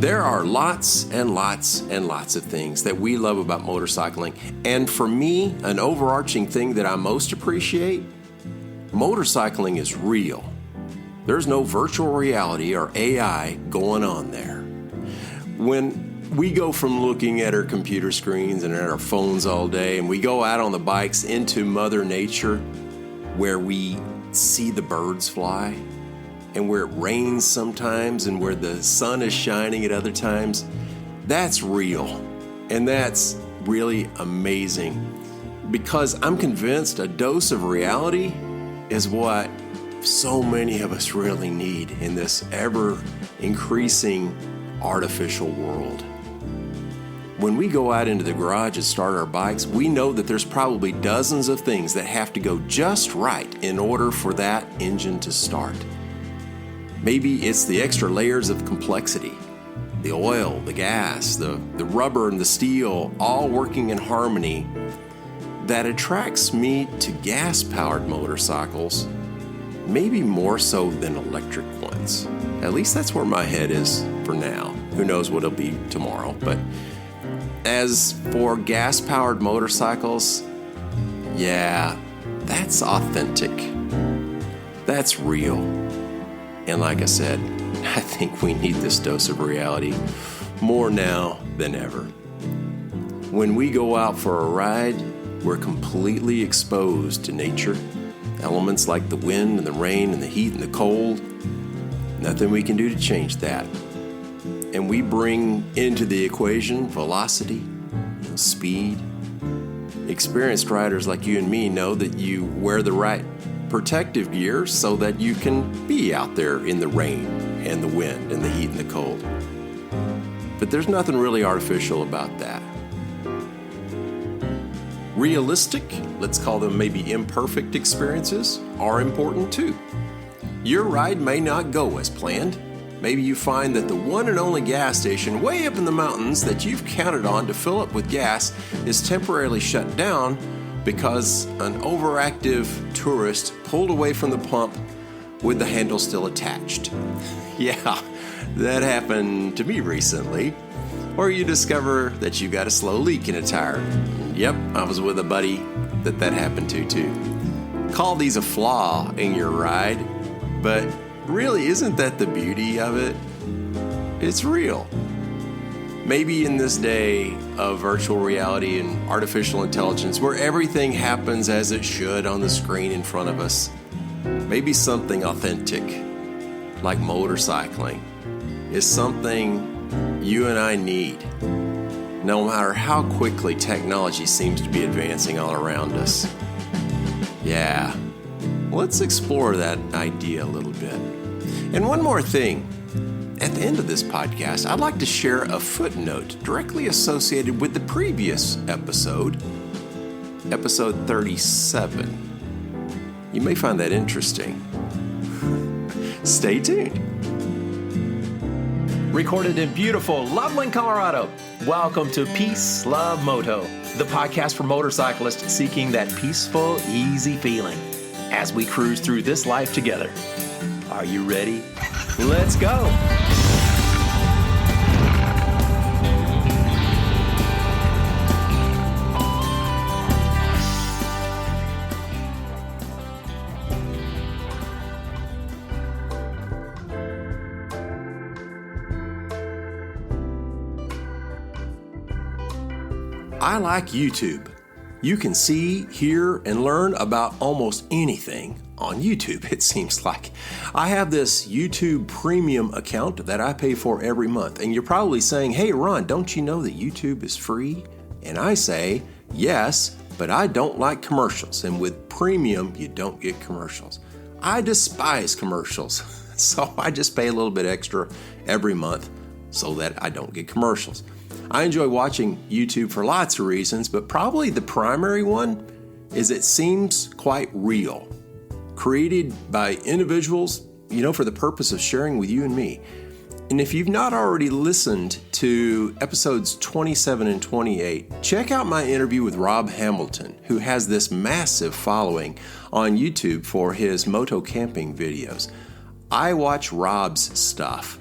There are lots and lots and lots of things that we love about motorcycling. And for me, an overarching thing that I most appreciate, motorcycling is real. There's no virtual reality or AI going on there. When we go from looking at our computer screens and at our phones all day, and we go out on the bikes into Mother Nature, where we see the birds fly, and where it rains sometimes, and where the sun is shining at other times, that's real. And that's really amazing. Because I'm convinced a dose of reality is what so many of us really need in this ever-increasing artificial world. When we go out into the garage and start our bikes, we know that there's probably dozens of things that have to go just right in order for that engine to start. Maybe it's the extra layers of complexity, the oil, the gas, the rubber and the steel, all working in harmony, that attracts me to gas-powered motorcycles, maybe more so than electric ones. At least that's where my head is for now. Who knows what it'll be tomorrow. But as for gas-powered motorcycles, yeah, that's authentic. That's real. And like I said, I think we need this dose of reality more now than ever. When we go out for a ride, we're completely exposed to nature. Elements like the wind and the rain and the heat and the cold. Nothing we can do to change that. And we bring into the equation velocity, speed. Experienced riders like you and me know that you wear the right protective gear so that you can be out there in the rain and the wind and the heat and the cold. But there's nothing really artificial about that. Realistic, let's call them maybe imperfect experiences, are important too. Your ride may not go as planned. Maybe you find that the one and only gas station way up in the mountains that you've counted on to fill up with gas is temporarily shut down because an overactive tourist pulled away from the pump with the handle still attached. Yeah, that happened to me recently. Or you discover that you got a slow leak in a tire. Yep, I was with a buddy that happened to too. Call these a flaw in your ride, but really, isn't that the beauty of it? It's real. Maybe in this day of virtual reality and artificial intelligence, where everything happens as it should on the screen in front of us, maybe something authentic, like motorcycling, is something you and I need, no matter how quickly technology seems to be advancing all around us. Yeah, let's explore that idea a little bit. And one more thing. At the end of this podcast, I'd like to share a footnote directly associated with the previous episode, episode 37. You may find that interesting. Stay tuned. Recorded in beautiful Loveland, Colorado. Welcome to Peace, Love, Moto, the podcast for motorcyclists seeking that peaceful, easy feeling as we cruise through this life together. Are you ready? Let's go! I like YouTube. You can see, hear, and learn about almost anything on YouTube, it seems like. I have this YouTube Premium account that I pay for every month. And you're probably saying, hey, Ron, don't you know that YouTube is free? And I say, yes, but I don't like commercials. And with Premium, you don't get commercials. I despise commercials. So I just pay a little bit extra every month so that I don't get commercials. I enjoy watching YouTube for lots of reasons, but probably the primary one is it seems quite real. Created by individuals, for the purpose of sharing with you and me. And if you've not already listened to episodes 27 and 28, check out my interview with Rob Hamilton, who has this massive following on YouTube for his Moto camping videos. I watch Rob's stuff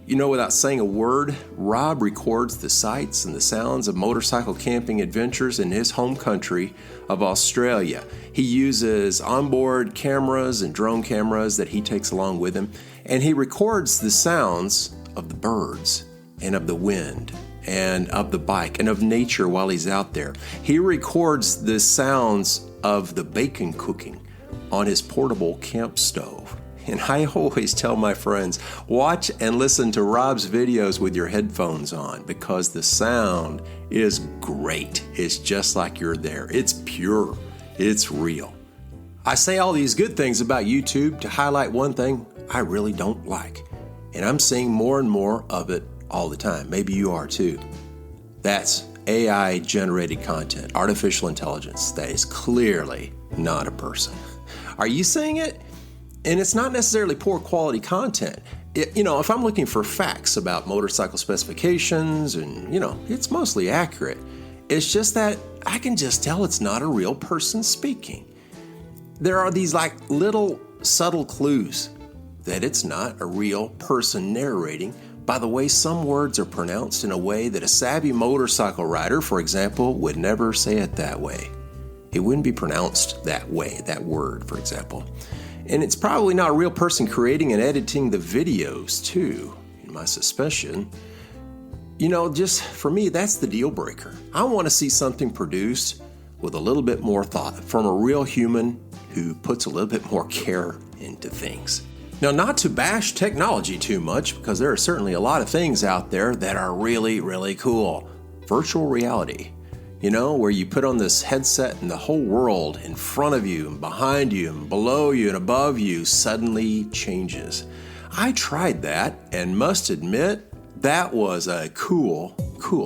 Without saying a word, Rob records the sights and the sounds of motorcycle camping adventures in his home country of Australia. He uses onboard cameras and drone cameras that he takes along with him, and he records the sounds of the birds and of the wind and of the bike and of nature while he's out there. He records the sounds of the bacon cooking on his portable camp stove. And I always tell my friends, watch and listen to Rob's videos with your headphones on because the sound is great. It's just like you're there. It's pure. It's real. I say all these good things about YouTube to highlight one thing I really don't like. And I'm seeing more and more of it all the time. Maybe you are too. That's AI-generated content, artificial intelligence that is clearly not a person. Are you seeing it? And it's not necessarily poor quality content. If I'm looking for facts about motorcycle specifications and, it's mostly accurate. It's just that I can just tell it's not a real person speaking. There are these little subtle clues that it's not a real person narrating by the way some words are pronounced in a way that a savvy motorcycle rider, for example, would never say it that way. It wouldn't be pronounced that way, that word, for example. And it's probably not a real person creating and editing the videos, too, in my suspicion. Just for me, that's the deal breaker. I want to see something produced with a little bit more thought from a real human who puts a little bit more care into things. Now, not to bash technology too much, because there are certainly a lot of things out there that are really, really cool. Virtual reality. Where you put on this headset and the whole world in front of you and behind you and below you and above you suddenly changes. I tried that and must admit that was a cool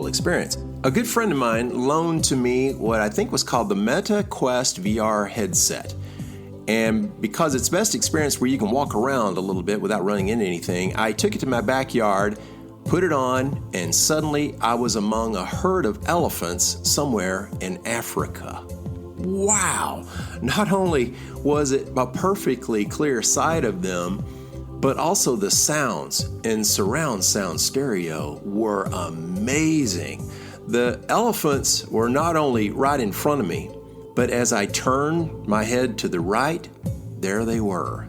experience. A good friend of mine loaned to me what I think was called the Meta Quest VR headset. And because it's best experience where you can walk around a little bit without running into anything, I took it to my backyard, put it on, and suddenly I was among a herd of elephants somewhere in Africa. Wow! Not only was it a perfectly clear sight of them, but also the sounds in surround sound stereo were amazing. The elephants were not only right in front of me, but as I turned my head to the right, there they were.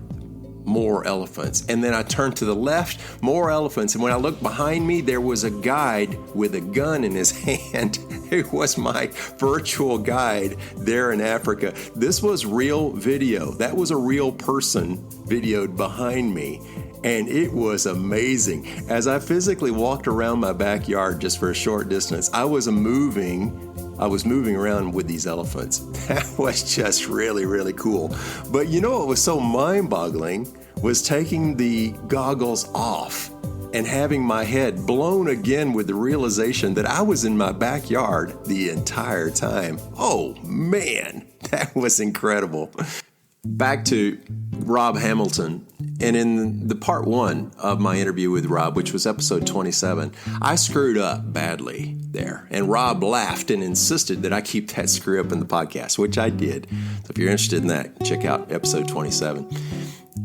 More elephants. And then I turned to the left, more elephants. And when I looked behind me, there was a guide with a gun in his hand. It was my virtual guide there in Africa. This was real video. That was a real person videoed behind me. And it was amazing. As I physically walked around my backyard just for a short distance, I was moving around with these elephants. That was just really, really cool. But what was so mind-boggling was taking the goggles off and having my head blown again with the realization that I was in my backyard the entire time. Oh man, that was incredible. Back to Rob Hamilton. And in the part 1 of my interview with Rob, which was episode 27, I screwed up badly there. And Rob laughed and insisted that I keep that screw up in the podcast, which I did. So if you're interested in that, check out episode 27.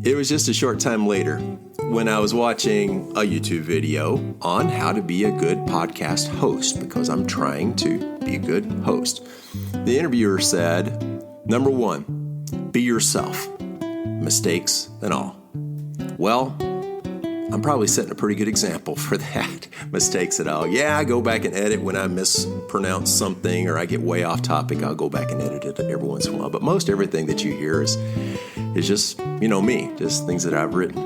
It was just a short time later when I was watching a YouTube video on how to be a good podcast host, because I'm trying to be a good host. The interviewer said, number 1, be yourself, mistakes and all. Well, I'm probably setting a pretty good example for that. Mistakes at all. Yeah, I go back and edit when I mispronounce something or I get way off topic. I'll go back and edit it every once in a while. But most everything that you hear is just, me, just things that I've written.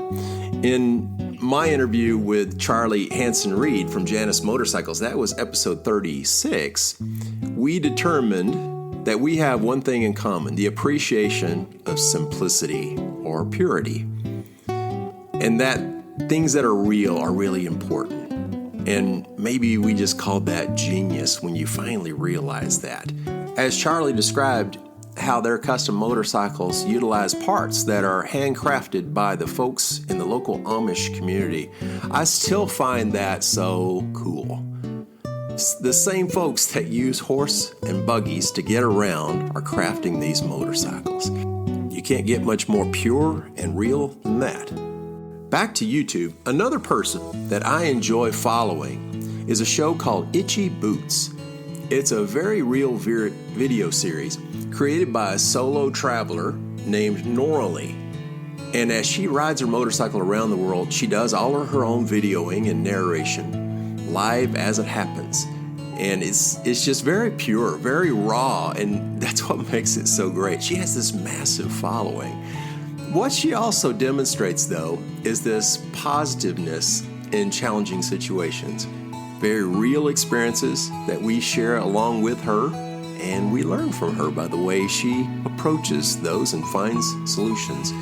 In my interview with Charlie Hanson-Reed from Janus Motorcycles, that was episode 36, we determined that we have one thing in common, the appreciation of simplicity or purity. And that things that are real are really important. And maybe we just called that genius when you finally realize that. As Charlie described how their custom motorcycles utilize parts that are handcrafted by the folks in the local Amish community, I still find that so cool. The same folks that use horse and buggies to get around are crafting these motorcycles. You can't get much more pure and real than that. Back to YouTube, another person that I enjoy following is a show called Itchy Boots. It's a very real video series created by a solo traveler named Norley. And as she rides her motorcycle around the world, she does all of her own videoing and narration, live as it happens. And it's just very pure, very raw, and that's what makes it so great. She has this massive following. What she also demonstrates, though, is this positiveness in challenging situations. Very real experiences that we share along with her, and we learn from her by the way she approaches those and finds solutions.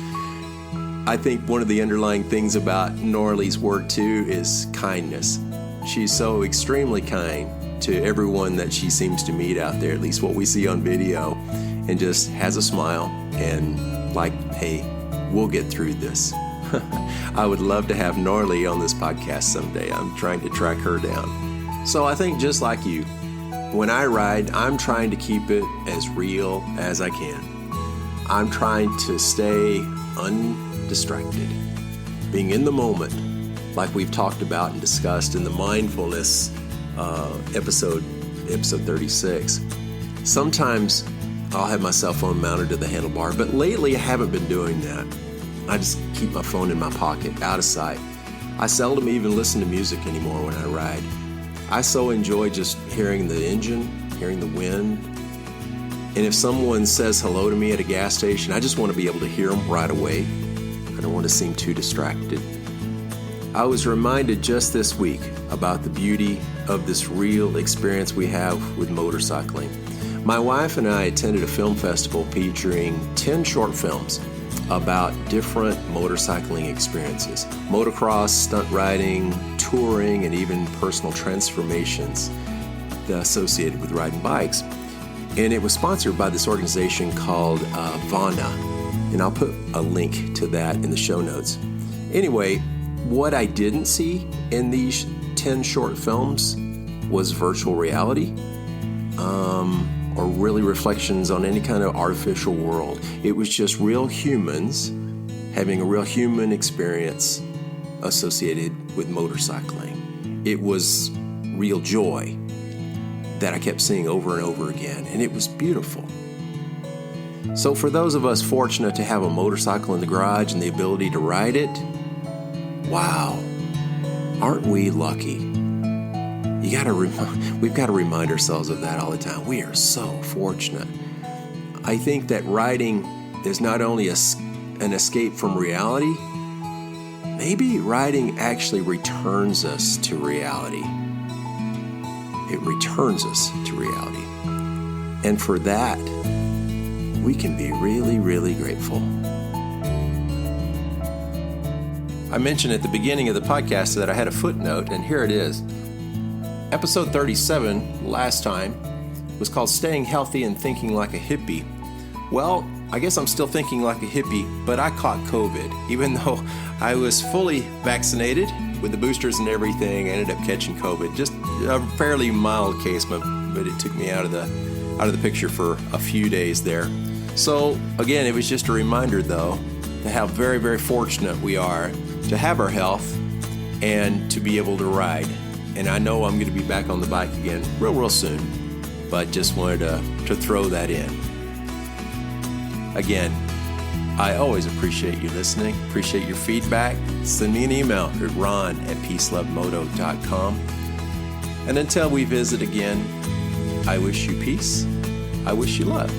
I think one of the underlying things about Norley's work, too, is kindness. She's so extremely kind to everyone that she seems to meet out there, at least what we see on video, and just has a smile and like, hey, we'll get through this. I would love to have Norley on this podcast someday. I'm trying to track her down. So I think just like you, when I ride, I'm trying to keep it as real as I can. I'm trying to stay undistracted, being in the moment, like we've talked about and discussed in the mindfulness episode 36. Sometimes I'll have my cell phone mounted to the handlebar, but lately I haven't been doing that. I just keep my phone in my pocket, out of sight. I seldom even listen to music anymore when I ride. I so enjoy just hearing the engine, hearing the wind. And if someone says hello to me at a gas station, I just want to be able to hear them right away. I don't want to seem too distracted. I was reminded just this week about the beauty of this real experience we have with motorcycling. My wife and I attended a film festival featuring 10 short films about different motorcycling experiences, motocross, stunt riding, touring, and even personal transformations associated with riding bikes. And it was sponsored by this organization called Vana, and I'll put a link to that in the show notes. Anyway, what I didn't see in these 10 short films was virtual reality, or really reflections on any kind of artificial world. It was just real humans having a real human experience associated with motorcycling. It was real joy that I kept seeing over and over again, and it was beautiful. So for those of us fortunate to have a motorcycle in the garage and the ability to ride it, wow, aren't we lucky? We've got to remind ourselves of that all the time. We are so fortunate. I think that riding is not only an escape from reality, maybe riding actually returns us to reality. It returns us to reality. And for that, we can be really, really grateful. I mentioned at the beginning of the podcast that I had a footnote, and here it is. Episode 37, last time, was called Staying Healthy and Thinking Like a Hippie. Well, I guess I'm still thinking like a hippie, but I caught COVID. Even though I was fully vaccinated with the boosters and everything, I ended up catching COVID. Just a fairly mild case, but it took me out of the picture for a few days there. So again, it was just a reminder, though, to how very, very fortunate we are to have our health and to be able to ride. And I know I'm going to be back on the bike again real soon, but just wanted to throw that in. Again, I always appreciate you listening, appreciate your feedback. Send me an email at ron@peacelovemoto.com. And until we visit again, I wish you peace, I wish you love.